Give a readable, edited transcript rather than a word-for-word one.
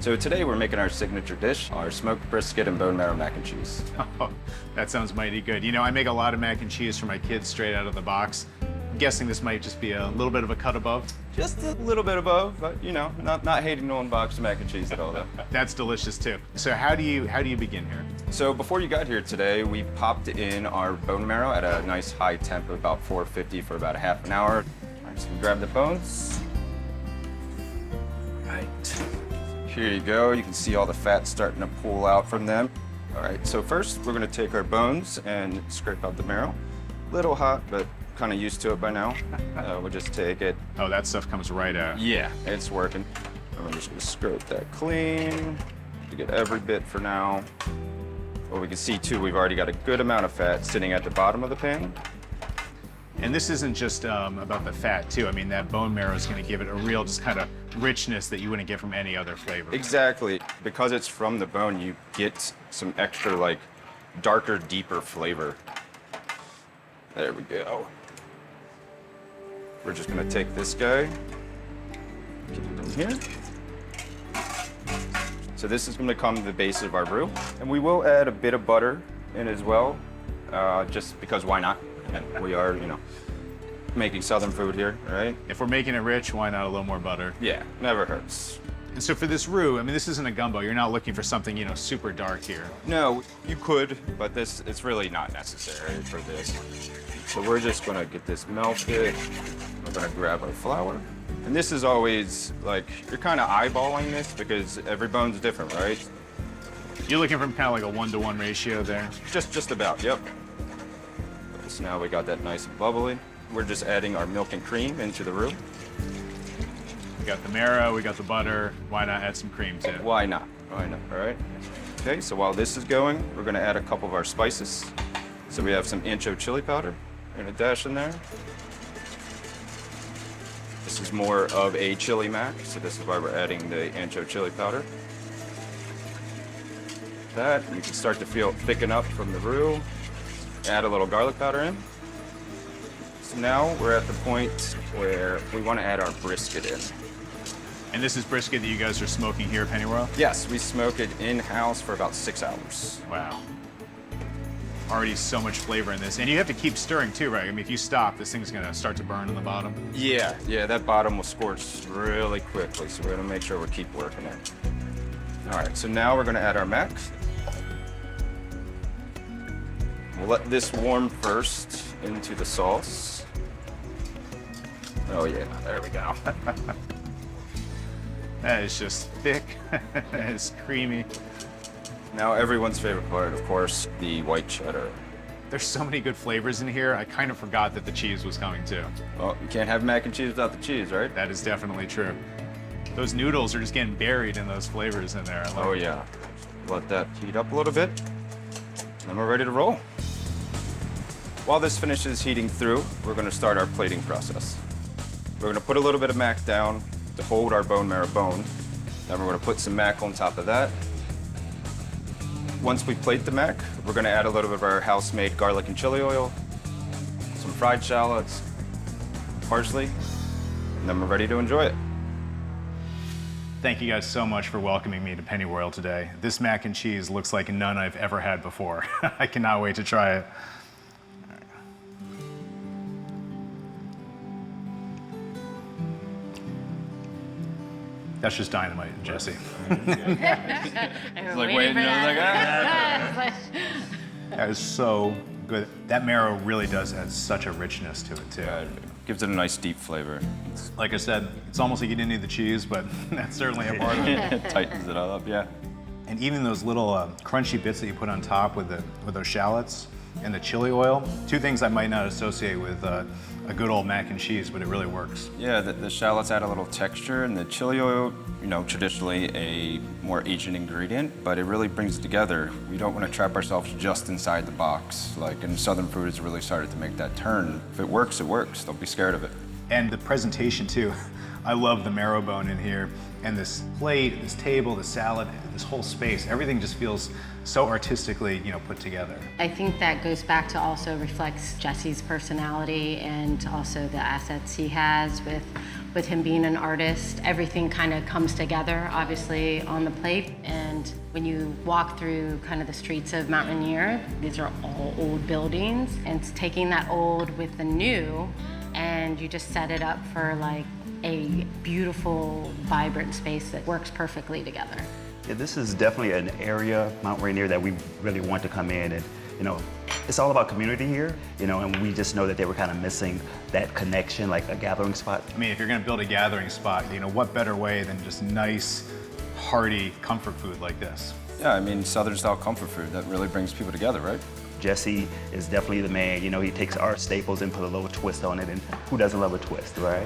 So today we're making our signature dish, our smoked brisket and bone marrow mac and cheese. Oh, that sounds mighty good. You know, I make a lot of mac and cheese for my kids straight out of the box. I'm guessing this might just be a little bit of a cut above. Just a little bit above, but you know, not hating on box mac and cheese at all though. That's delicious too. So how do you begin here? So before you got here today, we popped in our bone marrow at a nice high temp of about 450 for about a half an hour. All right, so we grab the bones. Right. Here you go. You can see all the fat starting to pool out from them. All right, so first we're gonna take our bones and scrape out the marrow. Little hot, but kind of used to it by now. We'll just take it. Oh, that stuff comes right out. Yeah, it's working. And we're just gonna scrape that clean to get every bit for now. Well, we can see too, we've already got a good amount of fat sitting at the bottom of the pan. And this isn't just about the fat too. I mean, that bone marrow is going to give it a real just kind of richness that you wouldn't get from any other flavor. Exactly. Because it's from the bone, you get some extra like darker, deeper flavor. There we go. We're just gonna take this guy, get it in here. So this is gonna become the base of our brew. And we will add a bit of butter in as well, just because why not? And we are, you know, making Southern food here, right? If we're making it rich, why not a little more butter? Yeah, never hurts. And so for this roux, I mean, this isn't a gumbo. You're not looking for something, you know, super dark here. No, you could, but it's really not necessary for this. So we're just gonna get this melted. We're gonna grab our flour. And this is always, like, you're kind of eyeballing this because every bone's different, right? You're looking for kind of like a 1-to-1 ratio there. Just about, yep. So now we got that nice and bubbly. We're just adding our milk and cream into the roux. We got the marrow, we got the butter. Why not add some cream too? Why not? Why not, all right? Okay, so while this is going, we're gonna add a couple of our spices. So we have some ancho chili powder. We're gonna dash in there. This is more of a chili mac, so this is why we're adding the ancho chili powder. That, you can start to feel it thicken up from the roux. Add a little garlic powder in. So now we're at the point where we want to add our brisket in. And this is brisket that you guys are smoking here at Pennyroyal? Yes, we smoke it in-house for about 6 hours. Wow. Already so much flavor in this. And you have to keep stirring too, right? I mean, if you stop, this thing's gonna start to burn on the bottom. Yeah, that bottom will scorch really quickly, so we're gonna make sure we keep working it. All right, so now we're gonna add our mac. We'll let this warm first into the sauce. Oh yeah, there we go. That is just thick, it's creamy. Now everyone's favorite part, of course, the white cheddar. There's so many good flavors in here, I kind of forgot that the cheese was coming too. Well, you can't have mac and cheese without the cheese, right? That is definitely true. Those noodles are just getting buried in those flavors in there. Oh yeah. Let that heat up a little bit, and we're ready to roll. While this finishes heating through, we're gonna start our plating process. We're gonna put a little bit of mac down to hold our bone marrow bone. Then we're gonna put some mac on top of that. Once we plate the mac, we're gonna add a little bit of our house-made garlic and chili oil, some fried shallots, parsley, and then we're ready to enjoy it. Thank you guys so much for welcoming me to Pennyroyal today. This mac and cheese looks like none I've ever had before. I cannot wait to try it. That's just dynamite, Jesse. It's like waiting, That is so good. That marrow really does add such a richness to it too. it gives it a nice deep flavor. Like I said, it's almost like you didn't need the cheese, but that's certainly a part of it. It tightens it all up, yeah. And even those little crunchy bits that you put on top with those shallots and the chili oil, two things I might not associate with a good old mac and cheese, but it really works. Yeah, the shallots add a little texture, and the chili oil, you know, traditionally a more Asian ingredient, but it really brings it together. We don't want to trap ourselves just inside the box. Like, and Southern food has really started to make that turn. If it works, it works. Don't be scared of it. And the presentation too. I love the marrow bone in here, and this plate, this table, the salad, this whole space, everything just feels so artistically, you know, put together. I think that goes back to also reflects Jesse's personality and also the assets he has with With him being an artist, everything kind of comes together, obviously, on the plate. And when you walk through kind of the streets of Mount Rainier, these are all old buildings. And it's taking that old with the new, and you just set it up for like a beautiful, vibrant space that works perfectly together. Yeah, this is definitely an area, Mount Rainier, that we really want to come in and, it's all about community here, and we just know that they were kind of missing that connection, like a gathering spot. I mean, if you're gonna build a gathering spot, what better way than just nice, hearty comfort food like this? Yeah, I mean, Southern style comfort food, that really brings people together, right? Jesse is definitely the man, he takes our staples and put a little twist on it, and who doesn't love a twist, right?